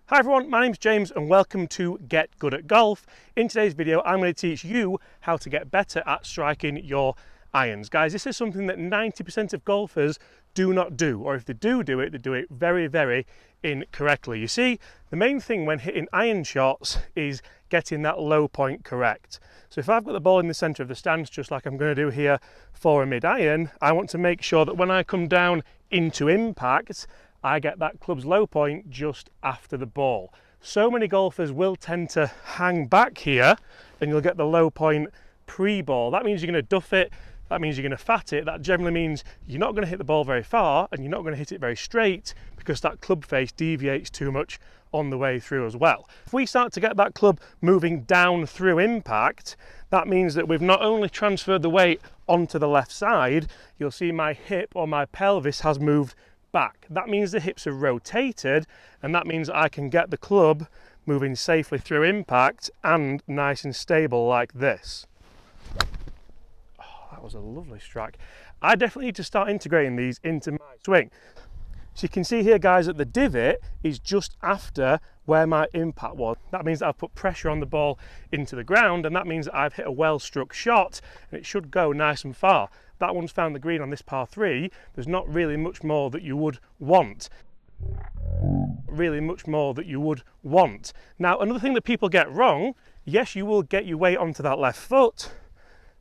Hi everyone, my name's James and welcome to Get Good at Golf. In today's video, I'm going to teach you how to get better at striking your irons. Guys, this is something that 90% of golfers do not do, or if they do it, they do it very, very incorrectly. You see, the main thing when hitting iron shots is getting that low point correct. So if I've got the ball in the center of the stance, just like I'm going to do here for a mid-iron, I want to make sure that when I come down into impact, I get that club's low point just after the ball. So many golfers will tend to hang back here and you'll get the low point pre-ball. That means you're going to duff it, that means you're going to fat it. That generally means you're not going to hit the ball very far and you're not going to hit it very straight because that club face deviates too much on the way through as well. If we start to get that club moving down through impact, that means that we've not only transferred the weight onto the left side, you'll see my hip or my pelvis has moved back. That means the hips are rotated and that means I can get the club moving safely through impact and nice and stable like this. Oh, that was a lovely strike. I definitely need to start integrating these into my swing. So you can see here, guys, that the divot is just after where my impact was. That means that I've put pressure on the ball into the ground and that means that I've hit a well-struck shot and it should go nice and far. That one's found the green on this par 3. There's not really much more that you would want. Now, another thing that people get wrong, yes, you will get your weight onto that left foot,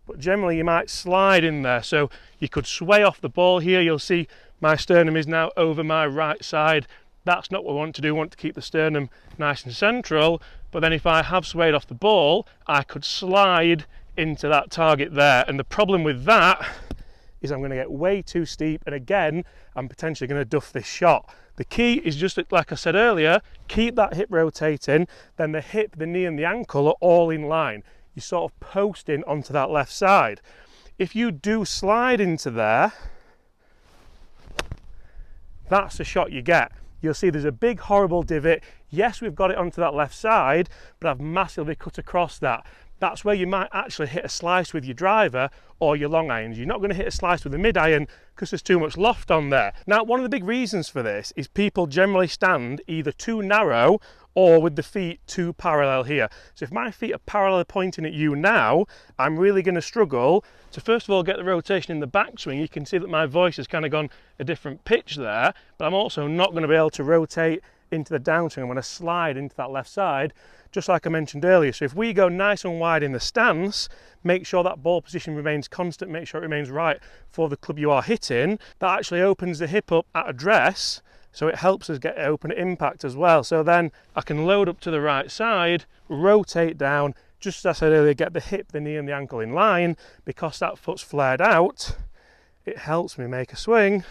but generally you might slide in there. So you could sway off the ball here. You'll see my sternum is now over my right side. That's not what we want to do. We want to keep the sternum nice and central. But then if I have swayed off the ball, I could slide into that target there. And the problem with that is I'm going to get way too steep. And again, I'm potentially going to duff this shot. The key is just, like I said earlier, keep that hip rotating. Then the hip, the knee and the ankle are all in line. You're sort of posting onto that left side. If you do slide into there, that's the shot you get. You'll see there's a big horrible divot. Yes, we've got it onto that left side, but I've massively cut across that. That's where you might actually hit a slice with your driver or your long irons. You're not going to hit a slice with a mid iron because there's too much loft on there. Now, one of the big reasons for this is people generally stand either too narrow or with the feet too parallel here. So if my feet are parallel pointing at you now, I'm really going to struggle to first of all get the rotation in the backswing. You can see that my voice has kind of gone a different pitch there, but I'm also not going to be able to rotate into the downswing. I'm going to slide into that left side, just like I mentioned earlier. So if we go nice and wide in the stance, make sure that ball position remains constant, make sure it remains right for the club you are hitting. That actually opens the hip up at address, so it helps us get it open at impact as well. So then I can load up to the right side, rotate down, just as I said earlier, get the hip, the knee and the ankle in line. Because that foot's flared out, it helps me make a swing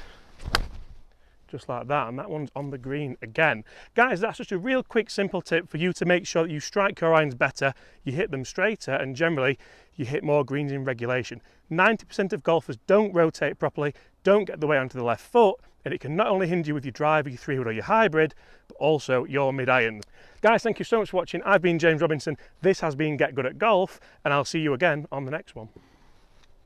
just like that, and that one's on the green again. Guys, that's just a real quick simple tip for you to make sure that you strike your irons better, you hit them straighter, and generally you hit more greens in regulation. 90% of golfers don't rotate properly, don't get the weight onto the left foot, and it can not only hinder you with your driver, your 3-wood or your hybrid, but also your mid-irons. Guys, thank you so much for watching. I've been James Robinson. This has been Get Good at Golf, and I'll see you again on the next one.